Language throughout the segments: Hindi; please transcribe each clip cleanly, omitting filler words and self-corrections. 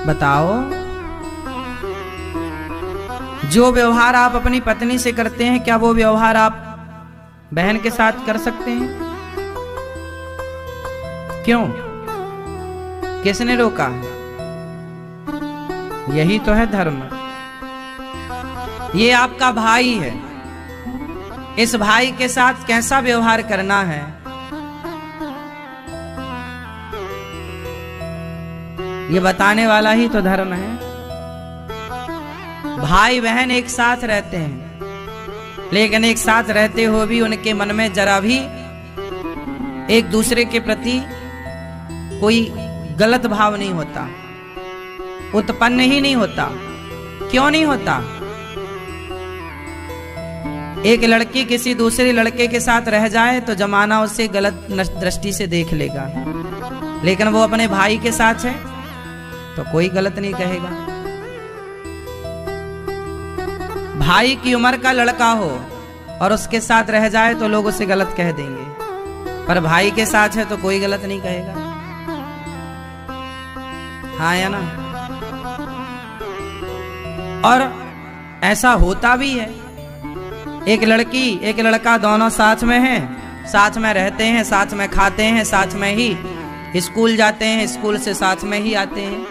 बताओ, जो व्यवहार आप अपनी पत्नी से करते हैं, क्या वो व्यवहार आप बहन के साथ कर सकते हैं? क्यों? किसने रोका? यही तो है धर्म। ये आपका भाई है, इस भाई के साथ कैसा व्यवहार करना है, ये बताने वाला ही तो धर्म है। भाई बहन एक साथ रहते हैं, लेकिन एक साथ रहते हुए भी उनके मन में जरा भी एक दूसरे के प्रति कोई गलत भाव नहीं होता, उत्पन्न ही नहीं होता। क्यों नहीं होता? एक लड़की किसी दूसरे लड़के के साथ रह जाए तो जमाना उसे गलत दृष्टि से देख लेगा, लेकिन वो अपने भाई के साथ है तो कोई गलत नहीं कहेगा। भाई की उम्र का लड़का हो और उसके साथ रह जाए तो लोग उसे गलत कह देंगे, पर भाई के साथ है तो कोई गलत नहीं कहेगा। हाँ या ना? और ऐसा होता भी है। एक लड़की एक लड़का दोनों साथ में हैं, साथ में रहते हैं, साथ में खाते हैं, साथ में ही स्कूल जाते हैं, स्कूल से साथ में ही आते हैं,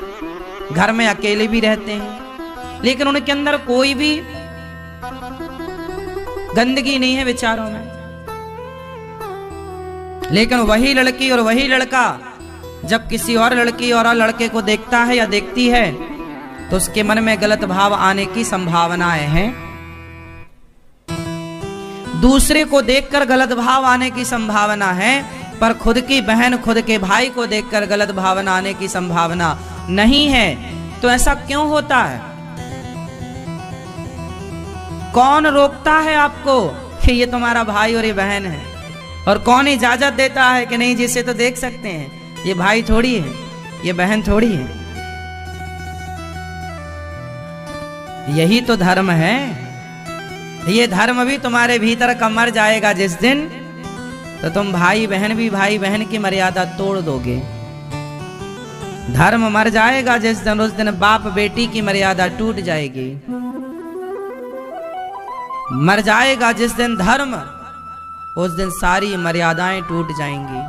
घर में अकेले भी रहते हैं, लेकिन उनके अंदर कोई भी गंदगी नहीं है विचारों में। लेकिन वही लड़की और वही लड़का जब किसी और लड़की और लड़के को देखता है या देखती है तो उसके मन में गलत भाव आने की संभावनाएं हैं। दूसरे को देखकर गलत भाव आने की संभावना है, पर खुद की बहन खुद के भाई को देखकर गलत भावना आने की संभावना नहीं है। तो ऐसा क्यों होता है? कौन रोकता है आपको कि ये तुम्हारा भाई और ये बहन है? और कौन इजाजत देता है कि नहीं, जिसे तो देख सकते हैं, ये भाई थोड़ी है, ये बहन थोड़ी है। यही तो धर्म है। ये धर्म भी तुम्हारे भीतर का मर जाएगा जिस दिन, तो तुम भाई बहन भी भाई बहन की मर्यादा तोड़ दोगे। धर्म मर जाएगा जिस दिन, उस दिन बाप बेटी की मर्यादा टूट जाएगी। मर जाएगा जिस दिन धर्म, उस दिन सारी मर्यादाएं टूट जाएंगी।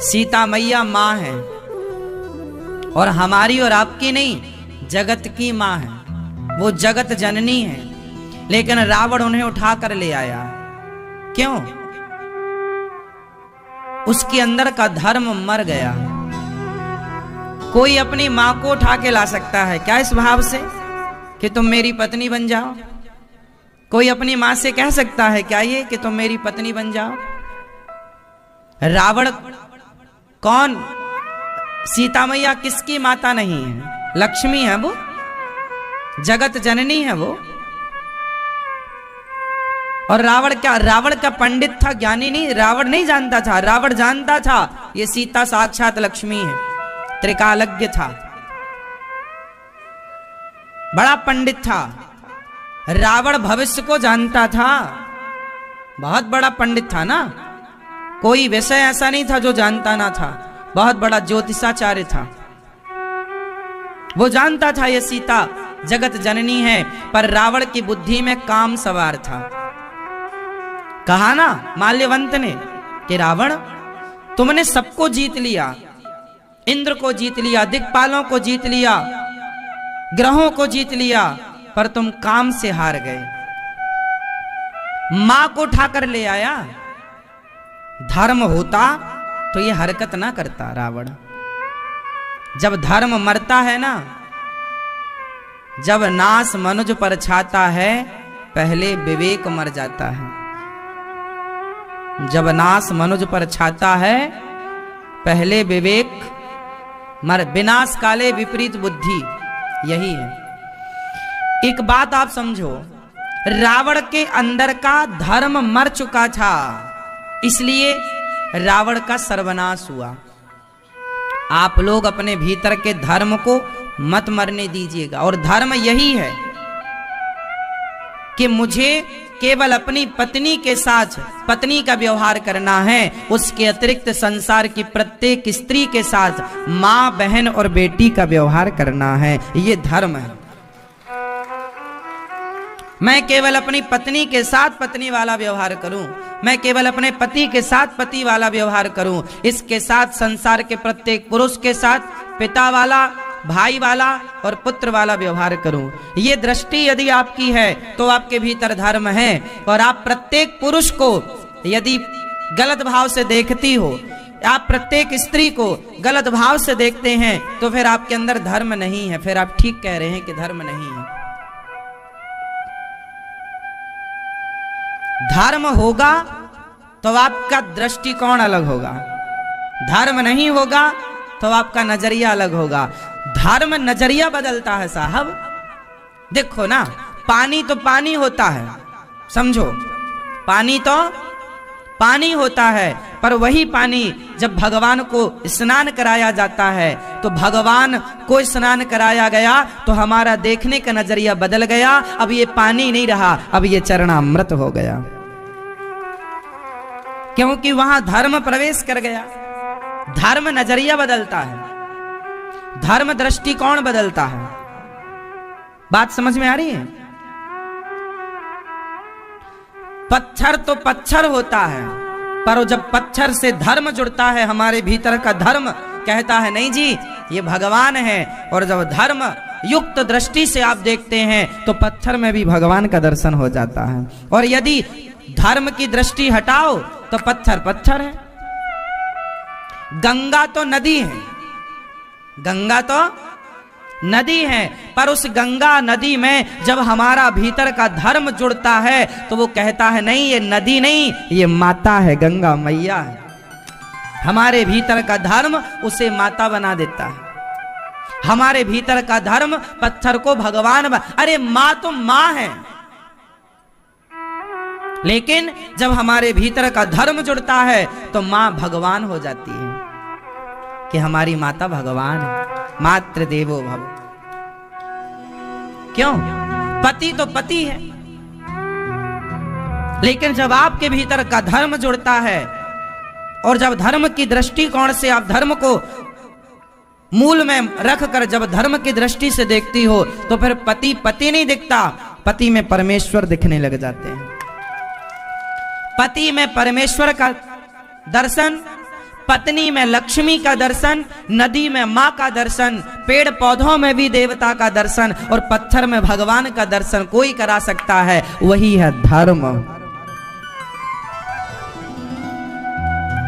सीता मैया मां है, और हमारी और आपकी नहीं, जगत की मां है, वो जगत जननी है। लेकिन रावण उन्हें उठाकर ले आया। क्यों? उसके अंदर का धर्म मर गया। कोई अपनी मां को उठा के ला सकता है क्या इस भाव से कि तुम मेरी पत्नी बन जाओ? कोई अपनी मां से कह सकता है क्या ये कि तुम मेरी पत्नी बन जाओ? रावण कौन? सीता मैया किसकी माता नहीं है? लक्ष्मी है वो, जगत जननी है वो। और रावण क्या? रावण का पंडित था, ज्ञानी नहीं। रावण नहीं जानता था, रावण जानता था ये सीता साक्षात लक्ष्मी है, त्रिकालज्ञ था, बड़ा पंडित था। रावण भविष्य को जानता था, बहुत बड़ा पंडित था ना। कोई विषय ऐसा नहीं था जो जानता ना था, बहुत बड़ा ज्योतिषाचार्य था। वो जानता था ये सीता जगत जननी है, पर रावण की बुद्धि में काम सवार था। कहा ना माल्यवंत ने कि रावण, तुमने सबको जीत लिया, इंद्र को जीत लिया, दिक्पालों को जीत लिया, ग्रहों को जीत लिया, पर तुम काम से हार गए। मां को उठाकर ले आया। धर्म होता तो ये हरकत ना करता रावण। जब धर्म मरता है ना, जब नाश मनुज पर छाता है, पहले विवेक मर जाता है। जब नाश मनुज पर छाता है, पहले विवेक मर, विनाश काले विपरीत बुद्धि, यही है। एक बात आप समझो, रावण के अंदर का धर्म मर चुका था, इसलिए रावण का सर्वनाश हुआ। आप लोग अपने भीतर के धर्म को मत मरने दीजिएगा। और धर्म यही है कि मुझे केवल अपनी पत्नी के साथ पत्नी का व्यवहार करना है, उसके अतिरिक्त संसार की प्रत्येक स्त्री के साथ माँ, बहन और बेटी का व्यवहार करना है। ये धर्म है। मैं केवल अपनी पत्नी के साथ पत्नी वाला व्यवहार करूं, मैं केवल अपने पति के साथ पति वाला व्यवहार करूं, इसके साथ संसार के प्रत्येक पुरुष के साथ पिता वाला, भाई वाला और पुत्र वाला व्यवहार करूं। ये दृष्टि यदि आपकी है तो आपके भीतर धर्म है। और आप प्रत्येक पुरुष को यदि गलत भाव से देखती हो, आप प्रत्येक स्त्री को गलत भाव से देखते हैं, तो फिर आपके अंदर धर्म नहीं है। फिर आप ठीक कह रहे हैं कि धर्म नहीं है। धर्म होगा तो आपका दृष्टिकोण अलग होगा, धर्म नहीं होगा तो आपका नजरिया अलग होगा। धर्म नजरिया बदलता है साहब। देखो ना, पानी तो पानी होता है, समझो, पानी तो पानी होता है, पर वही पानी जब भगवान को स्नान कराया जाता है तो भगवान को स्नान कराया गया तो हमारा देखने का नजरिया बदल गया। अब ये पानी नहीं रहा, अब ये चरणामृत हो गया, क्योंकि वहां धर्म प्रवेश कर गया। धर्म नजरिया बदलता है, धर्म दृष्टिकोण बदलता है। बात समझ में आ रही है? पत्थर तो पत्थर होता है, पर जब पत्थर से धर्म जुड़ता है, हमारे भीतर का धर्म कहता है नहीं जी ये भगवान है, और जब धर्म युक्त दृष्टि से आप देखते हैं तो पत्थर में भी भगवान का दर्शन हो जाता है। और यदि धर्म की दृष्टि हटाओ तो पत्थर पत्थर है। गंगा तो नदी है, गंगा तो नदी है, पर उस गंगा नदी में जब हमारा भीतर का धर्म जुड़ता है तो वो कहता है नहीं ये नदी नहीं, ये माता है, गंगा मैया है। हमारे भीतर का धर्म उसे माता बना देता है। हमारे भीतर का धर्म पत्थर को भगवान अरे माँ तो माँ है, लेकिन जब हमारे भीतर का धर्म जुड़ता है तो माँ भगवान हो जाती है कि हमारी माता भगवान है। मातृ देवो भव। क्यों? पति तो पति है, लेकिन जब आपके भीतर का धर्म जुड़ता है और जब धर्म की दृष्टिकोण से आप धर्म को मूल में रखकर जब धर्म की दृष्टि से देखती हो तो फिर पति पति नहीं दिखता, पति में परमेश्वर दिखने लग जाते हैं। पति में परमेश्वर का दर्शन, पत्नी में लक्ष्मी का दर्शन, नदी में माँ का दर्शन, पेड़ पौधों में भी देवता का दर्शन और पत्थर में भगवान का दर्शन कोई करा सकता है, वही है धर्म।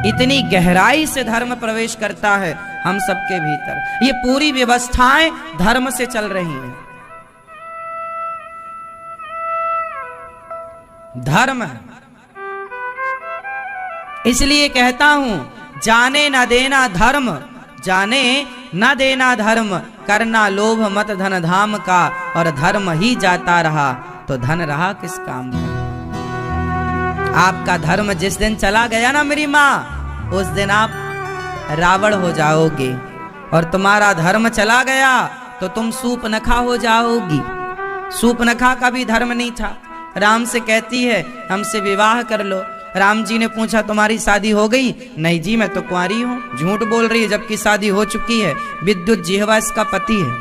इतनी गहराई से धर्म प्रवेश करता है हम सबके भीतर। ये पूरी व्यवस्थाएं धर्म से चल रही हैं। धर्म है, इसलिए कहता हूं जाने न देना धर्म, जाने न देना धर्म, करना लोभ मत धन धाम का, और धर्म ही जाता रहा तो धन रहा किस काम का। आपका धर्म जिस दिन चला गया ना मेरी माँ, उस दिन आप रावण हो जाओगे, और तुम्हारा धर्म चला गया तो तुम सूपनखा हो जाओगी। सूपनखा का भी धर्म नहीं था। राम से कहती है हमसे विवाह कर लो। राम जी ने पूछा तुम्हारी शादी हो गई? नहीं जी मैं तो कुंवारी हूं। झूठ बोल रही है, जबकि शादी हो चुकी है। विद्युत जिह्वा इसका पति है,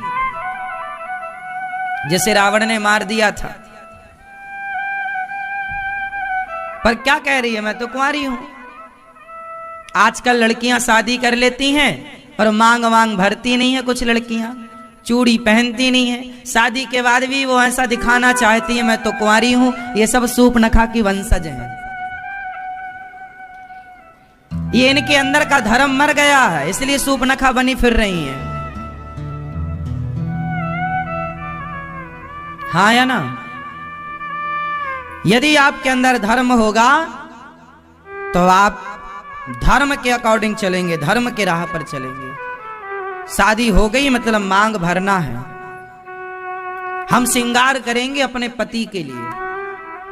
जिसे रावण ने मार दिया था। पर क्या कह रही है, मैं तो कुंवारी हूं। आजकल लड़कियां शादी कर लेती हैं और मांग वांग भरती नहीं है। कुछ लड़कियां चूड़ी पहनती नहीं है, शादी के बाद भी वो ऐसा दिखाना चाहती है मैं तो कुंवारी हूं। ये सब सूपनखा की वंशज हैं। ये इनके अंदर का धर्म मर गया है, इसलिए सूपनखा बनी फिर रही है। हाँ या ना? यदि आपके अंदर धर्म होगा तो आप धर्म के अकॉर्डिंग चलेंगे, धर्म के राह पर चलेंगे। शादी हो गई मतलब मांग भरना है। हम श्रृंगार करेंगे अपने पति के लिए,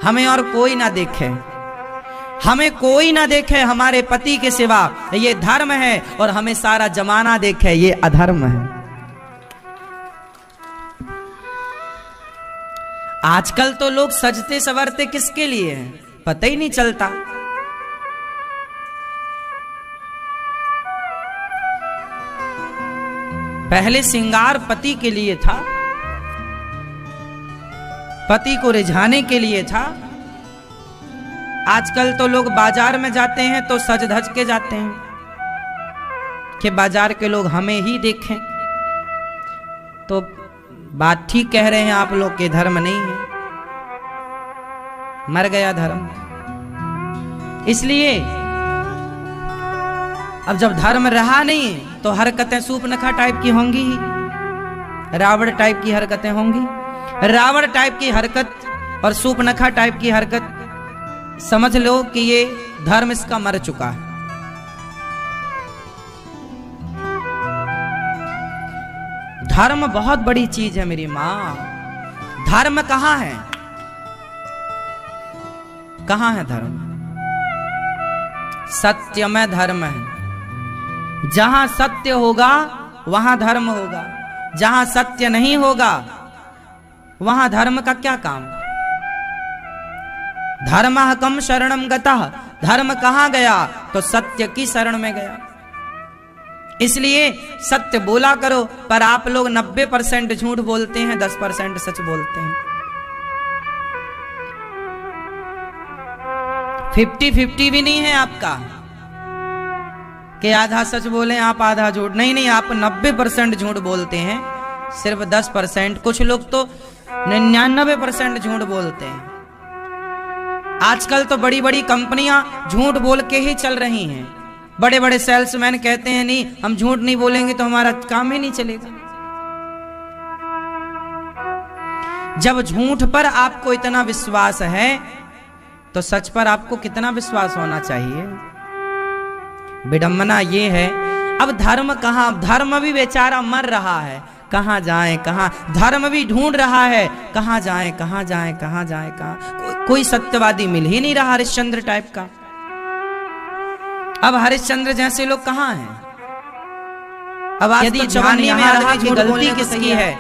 हमें और कोई ना देखे, हमें कोई ना देखे हमारे पति के सिवा, ये धर्म है। और हमें सारा जमाना देखे, ये अधर्म है। आजकल तो लोग सजते संवरते किसके लिए हैं पता ही नहीं चलता। पहले श्रृंगार पति के लिए था, पति को रिझाने के लिए था। आजकल तो लोग बाजार में जाते हैं तो सज धज के जाते हैं कि बाजार के लोग हमें ही देखें। तो बात ठीक कह रहे हैं आप लोग के, धर्म नहीं है, मर गया धर्म। इसलिए अब जब धर्म रहा नहीं तो हरकतें सूपनखा टाइप की होंगी ही, रावण टाइप की हरकतें होंगी। रावण टाइप की हरकत और सूपनखा टाइप की हरकत, समझ लो कि ये धर्म इसका मर चुका है। धर्म बहुत बड़ी चीज है मेरी मां। धर्म कहां है? कहां है धर्म? सत्य में धर्म है। जहां सत्य होगा वहां धर्म होगा, जहां सत्य नहीं होगा वहां धर्म का क्या काम? धर्मः कम शरणम गतः, धर्म कहां गया? तो सत्य की शरण में गया। इसलिए सत्य बोला करो, पर आप लोग 90% झूठ बोलते हैं, 10% सच बोलते हैं। 50-50 भी नहीं है आपका कि आधा सच बोले आप आधा झूठ। नहीं नहीं, आप 90% झूठ बोलते हैं, सिर्फ 10%, कुछ लोग तो 99% झूठ बोलते हैं। आजकल तो बड़ी बड़ी कंपनियां झूठ बोल के ही चल रही हैं। बड़े बड़े सेल्समैन कहते हैं नहीं हम झूठ नहीं बोलेंगे तो हमारा काम ही नहीं चलेगा। जब झूठ पर आपको इतना विश्वास है तो सच पर आपको कितना विश्वास होना चाहिए। विडंबना ये है, अब धर्म कहां? धर्म भी बेचारा मर रहा है, कहां जाए कहां? धर्म भी ढूंढ रहा है, कहां जाए कहां जाए कहां जाए कहां? कोई सत्यवादी मिल ही नहीं रहा हरिश्चंद्र टाइप का। अब हरिश्चंद्र जैसे लोग कहां हैं? अब यदि ध्यान में आ रहा कि गलती किसकी है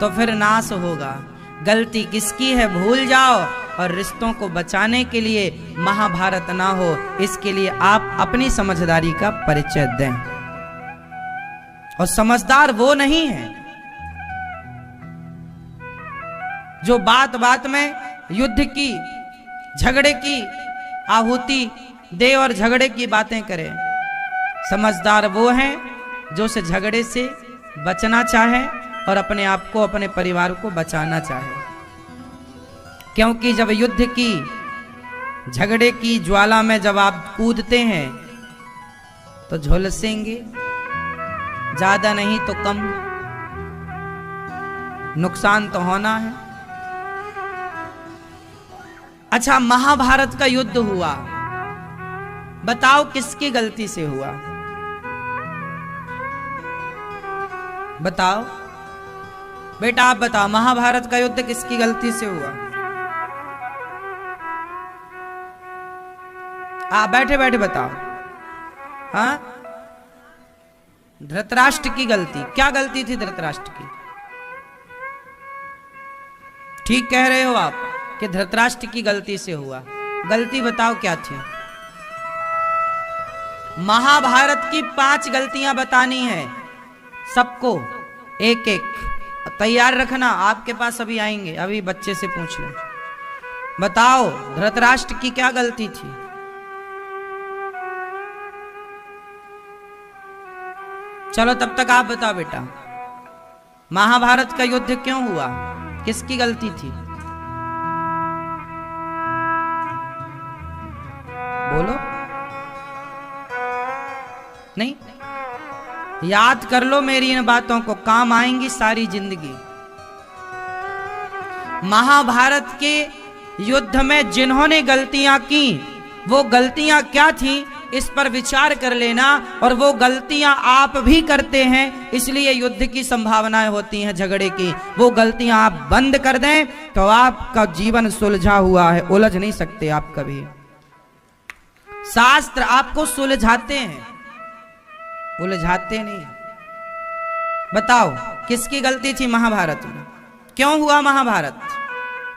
तो फिर नाश होगा। गलती किसकी है भूल जाओ, और रिश्तों को बचाने के लिए महाभारत ना हो, इसके लिए आप अपनी समझदारी का परिचय दें। और समझदार वो नहीं है जो बात बात में युद्ध की, झगड़े की आहुति दे और झगड़े की बातें करे। समझदार वो है जो उस झगड़े से बचना चाहे और अपने आप को, अपने परिवार को बचाना चाहे। क्योंकि जब युद्ध की, झगड़े की ज्वाला में जब आप कूदते हैं तो झुलसेंगे, ज्यादा नहीं तो कम, नुकसान तो होना है। अच्छा, महाभारत का युद्ध हुआ, बताओ किसकी गलती से हुआ? बताओ बेटा, आप बताओ, महाभारत का युद्ध किसकी गलती से हुआ? बैठे बैठे बताओ। हाँ, धृतराष्ट्र की गलती। क्या गलती थी धृतराष्ट्र की? ठीक कह रहे हो आप कि धृतराष्ट्र की गलती से हुआ। गलती बताओ क्या थी? महाभारत की 5 गलतियां बतानी है सबको, एक एक तैयार रखना। आपके पास अभी आएंगे, अभी बच्चे से पूछ लो। बताओ धृतराष्ट्र की क्या गलती थी? चलो तब तक आप बताओ बेटा, महाभारत का युद्ध क्यों हुआ? किसकी गलती थी? बोलो। नहीं, याद कर लो मेरी इन बातों को, काम आएंगी सारी जिंदगी। महाभारत के युद्ध में जिन्होंने गलतियां की, वो गलतियां क्या थी इस पर विचार कर लेना। और वो गलतियां आप भी करते हैं, इसलिए युद्ध की संभावनाएं होती हैं, झगड़े की। वो गलतियां आप बंद कर दें तो आपका जीवन सुलझा हुआ है, उलझ नहीं सकते आप कभी। शास्त्र आपको सुलझाते हैं, उलझाते नहीं। बताओ किसकी गलती थी महाभारत में? क्यों हुआ महाभारत?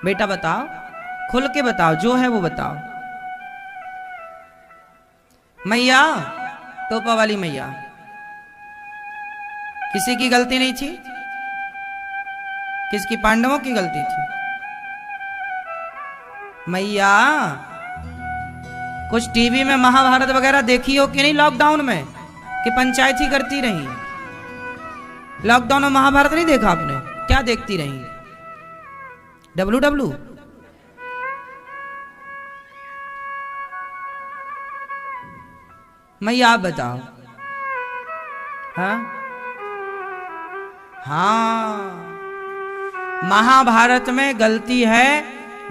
बेटा बताओ, खुल के बताओ, जो है वो बताओ। मैया, टोपा वाली मैया, किसी की गलती नहीं थी? किसकी? पांडवों की गलती थी। मैया, कुछ टीवी में महाभारत वगैरह देखी हो कि नहीं लॉकडाउन में, कि पंचायत ही करती रही? लॉकडाउन में महाभारत नहीं देखा आपने? क्या देखती रही? डब्लू। मैया आप बताओ। हाँ, महाभारत में गलती है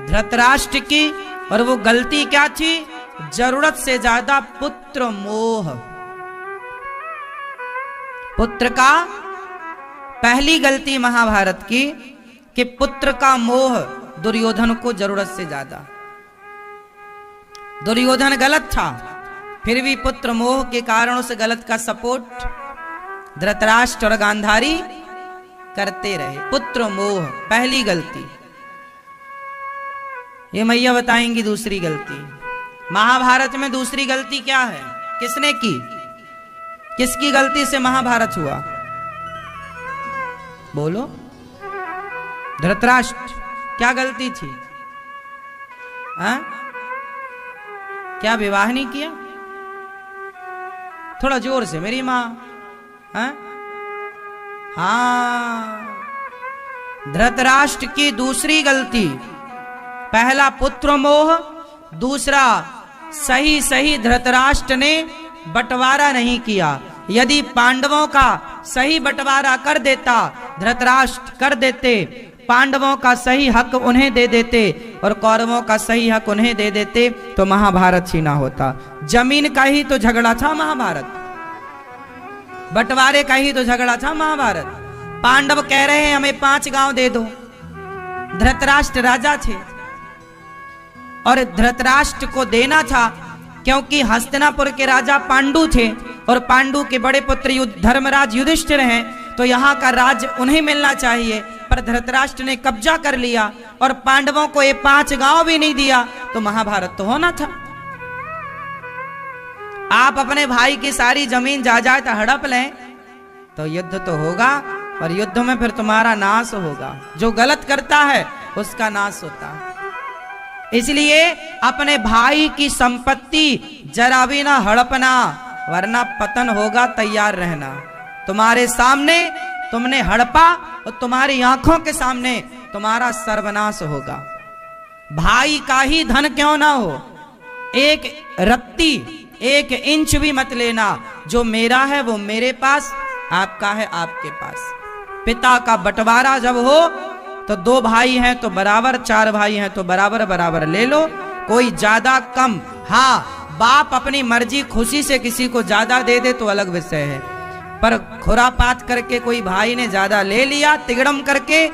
धृतराष्ट्र की, और वो गलती क्या थी? जरूरत से ज्यादा पुत्र मोह। पुत्र का पहली गलती महाभारत की कि पुत्र का मोह, दुर्योधन को जरूरत से ज्यादा। दुर्योधन गलत था, फिर भी पुत्र मोह के कारण उस गलत का सपोर्ट धृतराष्ट्र और गांधारी करते रहे। पुत्र मोह पहली गलती। ये मैया बताएंगी दूसरी गलती। महाभारत में दूसरी गलती क्या है? किसने की? किसकी गलती से महाभारत हुआ? बोलो। धृतराष्ट्र। क्या गलती थी? क्या विवाह नहीं किया? थोड़ा जोर से, मेरी मां। हाँ, धृतराष्ट्र की दूसरी गलती, पहला पुत्र मोह, दूसरा सही धृतराष्ट्र ने बंटवारा नहीं किया। यदि पांडवों का सही बंटवारा कर देता, धृतराष्ट्र कर देते, पांडवों का सही हक उन्हें दे देते और कौरवों का सही हक उन्हें दे देते, तो महाभारत ही ना होता। जमीन का ही तो झगड़ा था महाभारत, बंटवारे का ही तो झगड़ा था महाभारत। पांडव कह रहे हैं हमें 5 गांव दे दो। धृतराष्ट्र राजा थे और धृतराष्ट्र को देना था क्योंकि हस्तिनापुर के राजा पांडु थे और पांडु के बड़े पुत्र धर्मराज युधिष्ठिर हैं, तो यहाँ का राज्य उन्हें मिलना चाहिए। पर धृतराष्ट्र ने कब्जा कर लिया और पांडवों को ये 5 गांव भी नहीं दिया, तो महाभारत तो होना था। आप अपने भाई की सारी जमीन जायदाद हड़प लें तो युद्ध तो होगा, और युद्ध में फिर तुम्हारा नाश होगा। जो गलत करता है उसका नाश होता है। इसलिए अपने भाई की संपत्ति जरा भी ना हड़पना, वरना पतन होगा, तैयार रहना। तुम्हारे सामने तुमने हड़पा और तुम्हारी आंखों के सामने तुम्हारा सर्वनाश होगा। भाई का ही धन क्यों ना हो, एक रत्ती 1 इंच भी मत लेना। जो मेरा है वो मेरे पास, आपका है आपके पास। पिता का बंटवारा जब हो तो 2 भाई हैं तो बराबर, 4 भाई हैं तो बराबर बराबर ले लो, कोई ज्यादा कम। हाँ, बाप अपनी मर्जी खुशी से किसी को ज्यादा दे दे तो अलग विषय है, पर खुरापात करके कोई भाई ने ज्यादा ले लिया तिगड़म करके,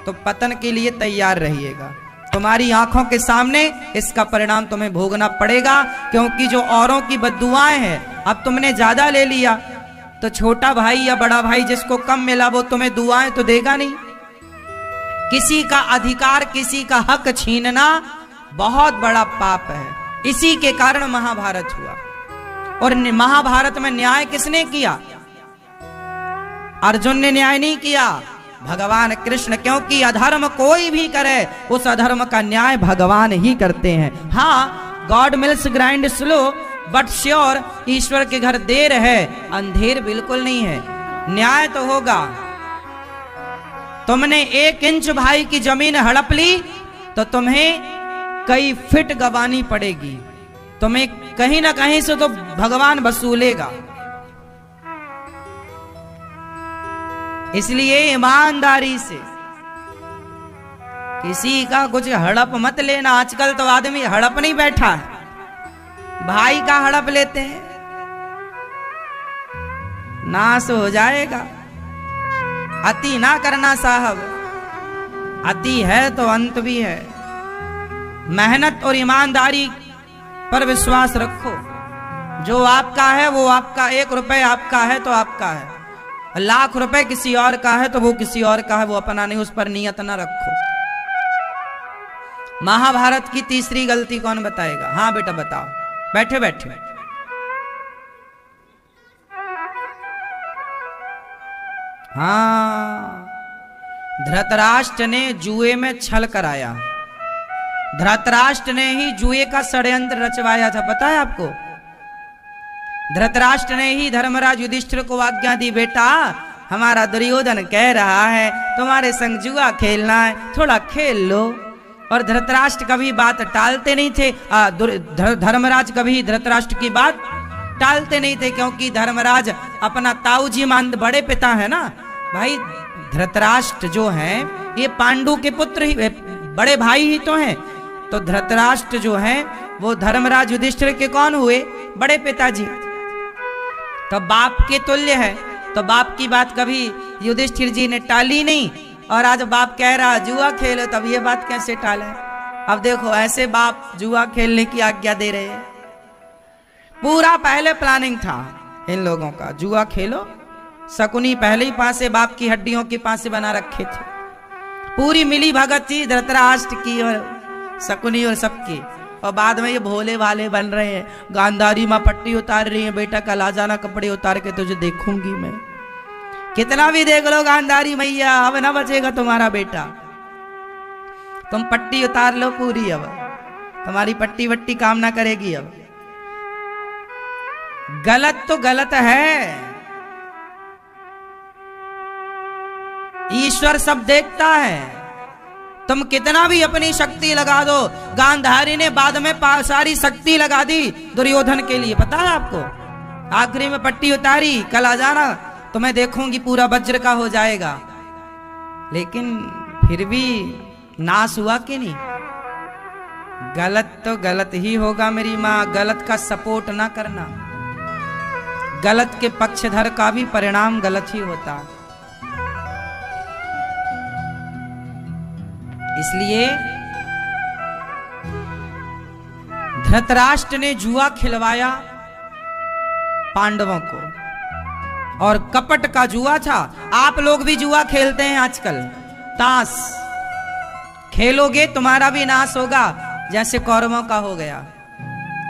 तो पतन के लिए तैयार रहिएगा। तुम्हारी आंखों के सामने इसका परिणाम तुम्हें भोगना पड़ेगा, क्योंकि जो औरों की बद्दुआएं हैं, अब तुमने ज्यादा ले लिया तो छोटा भाई या बड़ा भाई जिसको कम मिला वो तुम्हें दुआएं तो देगा नहीं। किसी का अधिकार, किसी का हक छीनना बहुत बड़ा पाप है। इसी के कारण महाभारत हुआ। और महाभारत में न्याय किसने किया? अर्जुन ने न्याय नहीं किया, भगवान कृष्ण। क्योंकि अधर्म कोई भी करे उस अधर्म का न्याय भगवान ही करते हैं। हाँ, God mills grind slow but sure, ईश्वर के घर देर है, अंधेर बिल्कुल नहीं है। न्याय तो होगा। तुमने 1 इंच भाई की जमीन हड़प ली तो तुम्हें कई फिट गवानी पड़ेगी, तुम्हें कहीं ना कहीं से तो भगवान वसूलेगा। इसलिए ईमानदारी से किसी का कुछ हड़प मत लेना। आजकल तो आदमी हड़प नहीं बैठा है, भाई का हड़प लेते हैं, नाश हो जाएगा। अति ना करना साहब, अति है तो अंत भी है। मेहनत और ईमानदारी पर विश्वास रखो। जो आपका है वो आपका, 1 रुपए आपका है तो आपका है, लाख रुपए किसी और का है तो वो किसी और का है, वो अपना नहीं, उस पर नियत ना रखो। महाभारत की तीसरी गलती कौन बताएगा? हाँ बेटा बताओ, बैठे बैठे। हाँ, धृतराष्ट्र ने जुए में छल कराया। धृतराष्ट्र ने ही जुए का षड्यंत्र रचवाया था, पता है आपको? धृतराष्ट्र ने ही धर्मराज युधिष्ठिर को आज्ञा दी, बेटा हमारा दुर्योधन कह रहा है तुम्हारे संग जुआ खेलना है, थोड़ा खेल लो। और धृतराष्ट्र कभी बात टालते नहीं थे। धर्मराज कभी धृतराष्ट्र की बात टालते नहीं थे, क्योंकि धर्मराज अपना ताऊजी मान, बड़े पिता है ना भाई। धृतराष्ट्र जो है ये पांडु के पुत्र ही, बड़े भाई ही तो हैं। तो धृतराष्ट्र जो है वो धर्मराज युधिष्ठिर के कौन हुए? बड़े पिताजी। तो बाप के तुल्य है, तो बाप की बात कभी युधिष्ठिर जी ने टाली नहीं। और आज बाप कह रहा जुआ खेलो, तब ये बात कैसे टाले? अब देखो ऐसे बाप जुआ खेलने की आज्ञा दे रहे हैं। पूरा पहले प्लानिंग था इन लोगों का, जुआ खेलो। शकुनी पहले ही पासे बाप की हड्डियों के पासे बना रखे थे। पूरी मिली भगत थी धृतराष्ट्र की और शकुनी और सबकी। और बाद में ये भोले भाले बन रहे हैं। गांधारी माँ पट्टी उतार रही है, बेटा कल आ जाना कपड़े उतार के तुझे देखूंगी मैं। कितना भी देख लो गांधारी मैया, अब ना बचेगा तुम्हारा बेटा। तुम पट्टी उतार लो पूरी, अब तुम्हारी पट्टी वट्टी काम ना करेगी। अब गलत तो गलत है, ईश्वर सब देखता है। तुम कितना भी अपनी शक्ति लगा दो, गांधारी ने बाद में सारी शक्ति लगा दी दुर्योधन के लिए, पता है आपको? आखिरी में पट्टी उतारी, कल आ जाना तो मैं देखूंगी पूरा वज्र का हो जाएगा। लेकिन फिर भी नाश हुआ कि नहीं? गलत तो गलत ही होगा मेरी माँ, गलत का सपोर्ट ना करना। गलत के पक्षधर का भी परिणाम गलत ही होता। इसलिए धृतराष्ट्र ने जुआ खिलवाया पांडवों को, और कपट का जुआ था। आप लोग भी जुआ खेलते हैं आजकल, ताश खेलोगे तुम्हारा भी नाश होगा, जैसे कौरवों का हो गया।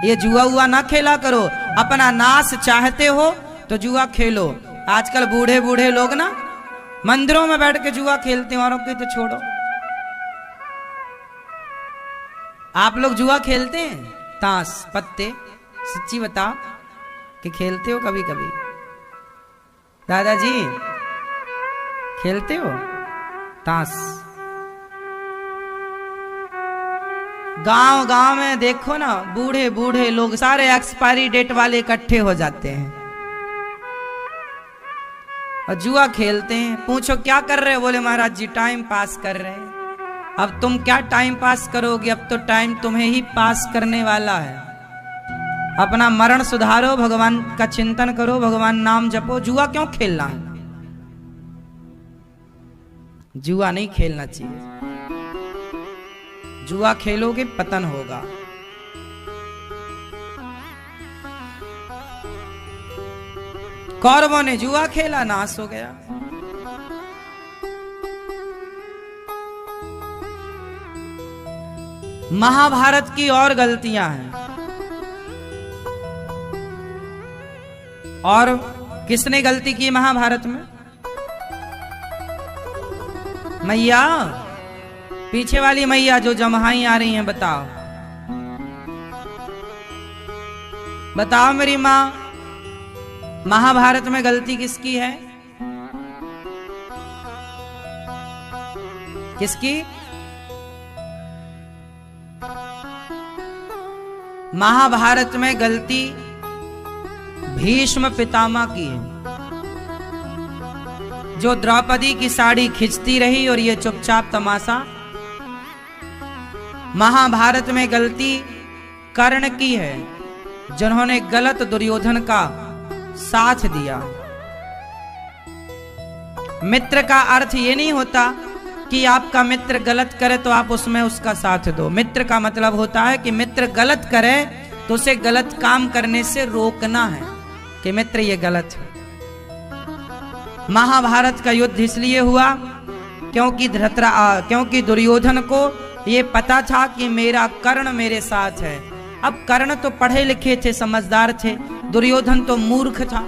ये जुआ हुआ ना खेला करो, अपना नाश चाहते हो तो जुआ खेलो। आजकल बूढ़े बूढ़े लोग ना मंदिरों में बैठ के जुआ खेलते हैं, औरों की तो छोड़ो। आप लोग जुआ खेलते हैं? ताश पत्ते, सच्ची बताओ कि खेलते हो कभी कभी? दादाजी खेलते हो ताश? गांव गांव में देखो ना, बूढ़े बूढ़े लोग सारे एक्सपायरी डेट वाले इकट्ठे हो जाते हैं और जुआ खेलते हैं। पूछो क्या कर रहे हो? बोले महाराज जी टाइम पास कर रहे हैं। अब तुम क्या टाइम पास करोगे? अब तो टाइम तुम्हें ही पास करने वाला है। अपना मरण सुधारो, भगवान का चिंतन करो, भगवान नाम जपो। जुआ क्यों खेलना है? जुआ नहीं खेलना चाहिए। जुआ खेलोगे पतन होगा। कौरवों ने जुआ खेला, नाश हो गया। महाभारत की और गलतियां हैं। और किसने गलती की महाभारत में? मैया, पीछे वाली मैया जो जमहाई आ रही हैं, बताओ बताओ मेरी मां, महाभारत में गलती किसकी है? किसकी? महाभारत में गलती भीष्म पितामह की है, जो द्रौपदी की साड़ी खींचती रही और ये चुपचाप तमाशा। महाभारत में गलती कर्ण की है, जिन्होंने गलत दुर्योधन का साथ दिया। मित्र का अर्थ ये नहीं होता कि आपका मित्र गलत करे तो आप उसमें उसका साथ दो। मित्र का मतलब होता है कि मित्र गलत करे तो उसे गलत काम करने से रोकना है कि मित्र ये गलत है। महाभारत का युद्ध इसलिए हुआ क्योंकि दुर्योधन को ये पता था कि मेरा कर्ण मेरे साथ है। अब कर्ण तो पढ़े लिखे थे, समझदार थे, दुर्योधन तो मूर्ख था।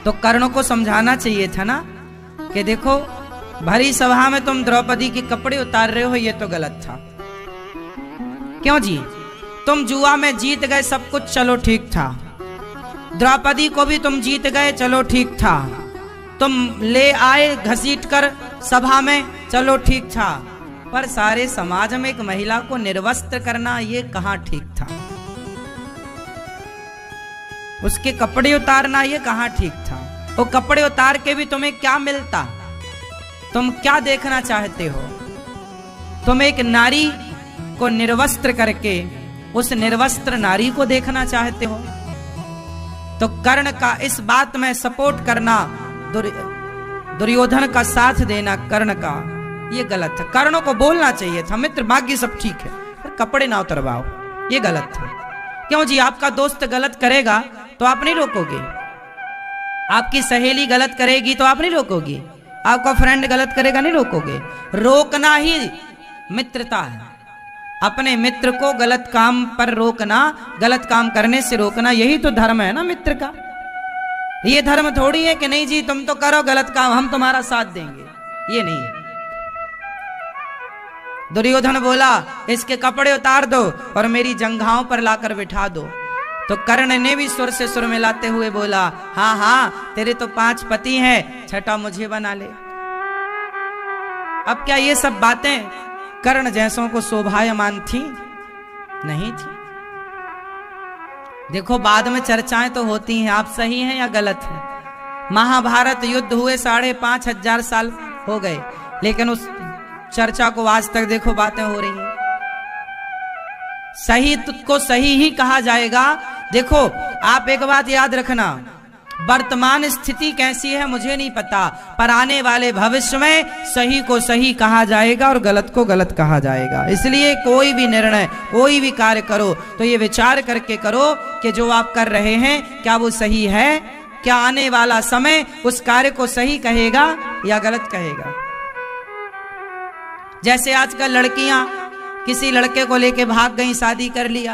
तो कर्ण को समझाना चाहिए था ना कि देखो भरी सभा में तुम द्रौपदी के कपड़े उतार रहे हो, ये तो गलत था। क्यों जी? तुम जुआ में जीत गए, सब कुछ चलो ठीक था। द्रौपदी को भी तुम जीत गए, चलो ठीक था। तुम ले आए घसीट कर सभा में, चलो ठीक था। पर सारे समाज में एक महिला को निर्वस्त्र करना, ये कहां ठीक था? उसके कपड़े उतारना, ये कहां ठीक था? वो कपड़े उतार के भी तुम्हें क्या मिलता? तुम क्या देखना चाहते हो? तुम एक नारी को निर्वस्त्र करके उस निर्वस्त्र नारी को देखना चाहते हो। तो कर्ण का इस बात में सपोर्ट करना, दुर्योधन का साथ देना कर्ण का, ये गलत था। कर्ण को बोलना चाहिए था, मित्र भाग्य सब ठीक है, पर कपड़े ना उतरवाओ, ये गलत था। क्यों जी? आपका दोस्त गलत करेगा तो आप नहीं रोकोगे, आपकी सहेली गलत करेगी तो आप नहीं रोकोगे, आपका फ्रेंड गलत करेगा नहीं रोकोगे। रोकना ही मित्रता है। अपने मित्र को गलत काम पर रोकना, गलत काम करने से रोकना, यही तो धर्म है ना मित्र का। ये धर्म थोड़ी है कि नहीं जी तुम तो करो गलत काम, हम तुम्हारा साथ देंगे, ये नहीं है। दुर्योधन बोला इसके कपड़े उतार दो और मेरी जंघाओं पर लाकर बिठा दो। तो कर्ण ने भी सुर से सुर मिलाते हुए बोला, हाँ हाँ तेरे तो 5 पति हैं, छठा मुझे बना ले। अब क्या ये सब बातें कर्ण जैसों को शोभायमान थी? नहीं थी। देखो बाद में चर्चाएं तो होती हैं, आप सही हैं या गलत हैं। महाभारत युद्ध हुए 5,500 साल हो गए, लेकिन उस चर्चा को आज तक देखो बातें हो रही हैं। सही को सही ही कहा जाएगा। देखो आप एक बात याद रखना, वर्तमान स्थिति कैसी है मुझे नहीं पता, पर आने वाले भविष्य में सही को सही कहा जाएगा और गलत को गलत कहा जाएगा। इसलिए कोई भी निर्णय, कोई भी कार्य करो तो ये विचार करके करो कि जो आप कर रहे हैं क्या वो सही है, क्या आने वाला समय उस कार्य को सही कहेगा या गलत कहेगा। जैसे आजकल लड़कियां किसी लड़के को लेके भाग गई, शादी कर लिया,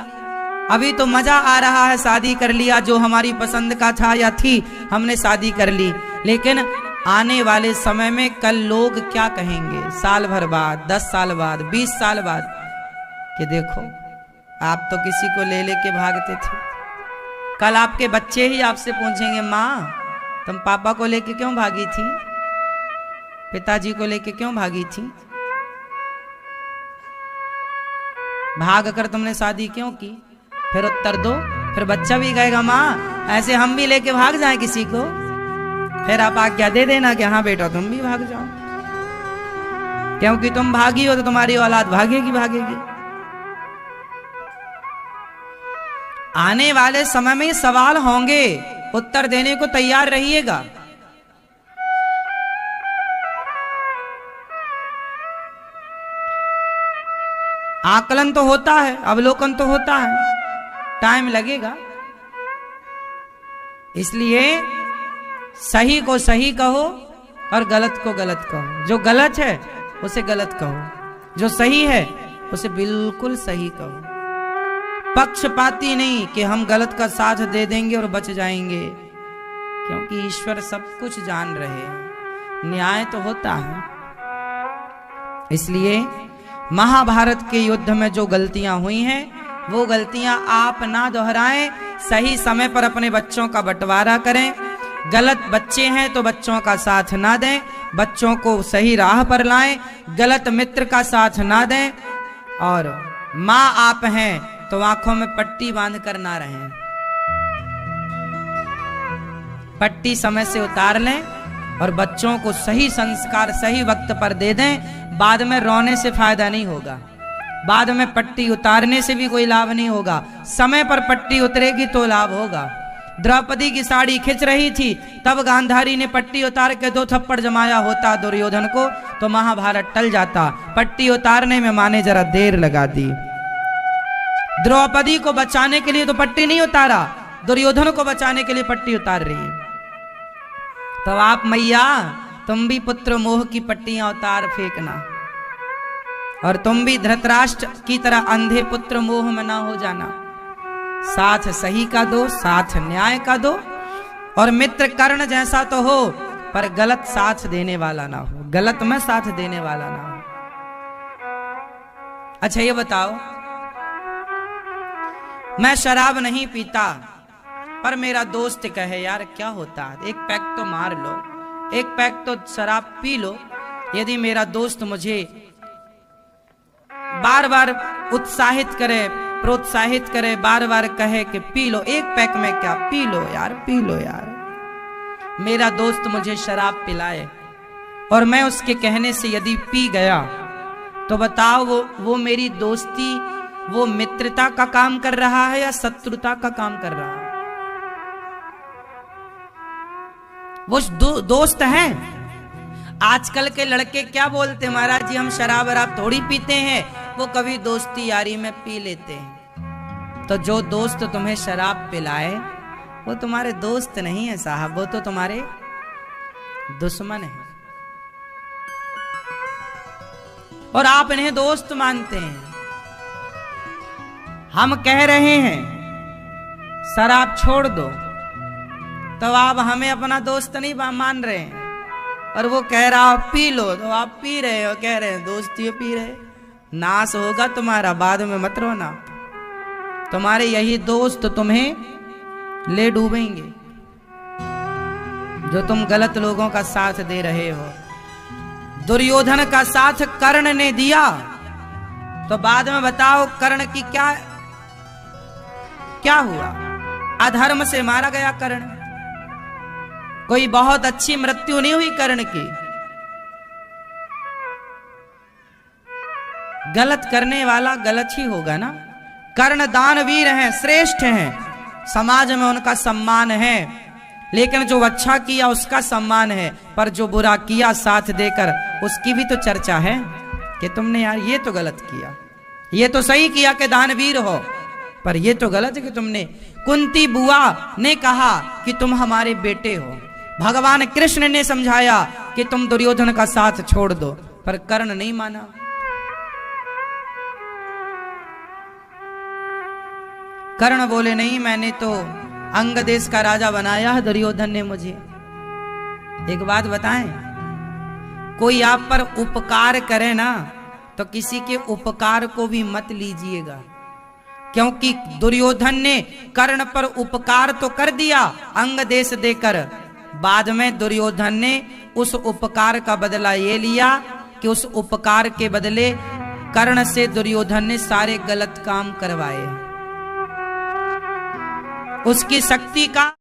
अभी तो मजा आ रहा है, शादी कर लिया, जो हमारी पसंद का था या थी हमने शादी कर ली, लेकिन आने वाले समय में कल लोग क्या कहेंगे, साल भर बाद, 10 साल बाद, 20 साल बाद, कि देखो आप तो किसी को ले लेके भागते थे। कल आपके बच्चे ही आपसे पूछेंगे, माँ तुम पापा को लेके क्यों भागी थी, पिताजी को लेके क्यों भागी थी, भाग कर तुमने शादी क्यों की? फिर उत्तर दो, फिर बच्चा भी कहेगा माँ ऐसे हम भी लेके भाग जाए किसी को, फिर आप आज्ञा दे देना कि हाँ बेटा तुम भी भाग जाओ, क्योंकि तुम भागी हो तो तुम्हारी औलाद भागेगी भागेगी। आने वाले समय में सवाल होंगे, उत्तर देने को तैयार रहिएगा। आकलन तो होता है, अवलोकन तो होता है, टाइम लगेगा। इसलिए सही को सही कहो और गलत को गलत कहो। जो गलत है उसे गलत कहो, जो सही है उसे बिल्कुल सही कहो। पक्षपाती नहीं कि हम गलत का साथ दे देंगे और बच जाएंगे, क्योंकि ईश्वर सब कुछ जान रहे हैं, न्याय तो होता है। इसलिए महाभारत के युद्ध में जो गलतियां हुई हैं वो गलतियां आप ना दोहराएं, सही समय पर अपने बच्चों का बंटवारा करें। गलत बच्चे हैं तो बच्चों का साथ ना दें, बच्चों को सही राह पर लाएं, गलत मित्र का साथ ना दें। और माँ आप हैं तो आंखों में पट्टी बांध कर ना रहें, पट्टी समय से उतार लें और बच्चों को सही संस्कार सही वक्त पर दे दें। बाद में रोने से फायदा नहीं होगा, बाद में पट्टी उतारने से भी कोई लाभ नहीं होगा, समय पर पट्टी उतरेगी तो लाभ होगा। द्रौपदी की साड़ी खिंच रही थी, तब गांधारी ने पट्टी उतार के 2 थप्पड़ जमाया होता दुर्योधन को तो महाभारत टल जाता। पट्टी उतारने में माने जरा देर लगा दी। द्रौपदी को बचाने के लिए तो पट्टी नहीं उतारा, दुर्योधन को बचाने के लिए पट्टी उतार रही है। तो आप मैया तुम भी पुत्र मोह की पट्टियां उतार फेंकना। और तुम भी धृतराष्ट्र की तरह अंधे पुत्र मोह में ना हो जाना। साथ सही का दो, साथ न्याय का दो, और मित्र कर्ण जैसा तो हो पर गलत साथ देने वाला ना हो, गलत में साथ देने वाला ना हो। अच्छा ये बताओ, मैं शराब नहीं पीता पर मेरा दोस्त कहे यार क्या होता है, एक पैक तो मार लो, एक पैक तो शराब पी लो। यदि मेरा दोस्त मुझे बार बार उत्साहित करे, प्रोत्साहित करे, बार बार कहे कि पी लो, एक पैक में क्या, पी लो यार, पी लो यार, मेरा दोस्त मुझे शराब पिलाए और मैं उसके कहने से यदि पी गया तो बताओ वो मेरी दोस्ती, वो मित्रता का काम कर रहा है या शत्रुता का काम कर रहा है? वो दोस्त हैं। आजकल के लड़के क्या बोलते हैं, महाराज जी हम शराब वराब थोड़ी पीते हैं, वो कभी दोस्ती यारी में पी लेते हैं। तो जो दोस्त तुम्हें शराब पिलाए वो तुम्हारे दोस्त नहीं है साहब, वो तो तुम्हारे दुश्मन है। और आप इन्हें दोस्त मानते हैं। हम कह रहे हैं शराब छोड़ दो तो आप हमें अपना दोस्त नहीं मान रहे हैं, और वो कह रहा पी लो तो आप पी रहे हो, कह रहे हैं दोस्ती पी रहे। नाश होगा तुम्हारा, बाद में मत रोना, तुम्हारे यही दोस्त तुम्हें ले डूबेंगे जो तुम गलत लोगों का साथ दे रहे हो। दुर्योधन का साथ कर्ण ने दिया तो बाद में बताओ कर्ण की क्या हुआ? अधर्म से मारा गया कर्ण। कोई बहुत अच्छी मृत्यु नहीं हुई कर्ण की। गलत करने वाला गलत ही होगा ना। कर्ण दानवीर हैं, श्रेष्ठ हैं, समाज में उनका सम्मान है, लेकिन जो अच्छा किया उसका सम्मान है, पर जो बुरा किया साथ देकर उसकी भी तो चर्चा है कि तुमने यार ये तो गलत किया, ये तो सही किया कि दानवीर हो, पर ये तो गलत है कि तुमने। कुंती बुआ ने कहा कि तुम हमारे बेटे हो, भगवान कृष्ण ने समझाया कि तुम दुर्योधन का साथ छोड़ दो, पर कर्ण नहीं माना। कर्ण बोले नहीं, मैंने तो अंग देश का राजा बनाया है दुर्योधन ने मुझे। एक बात बताएं, कोई आप पर उपकार करे ना तो किसी के उपकार को भी मत लीजिएगा, क्योंकि दुर्योधन ने कर्ण पर उपकार तो कर दिया अंग देश देकर, बाद में दुर्योधन ने उस उपकार का बदला ये लिया कि उस उपकार के बदले कर्ण से दुर्योधन ने सारे गलत काम करवाए। उसकी शक्ति का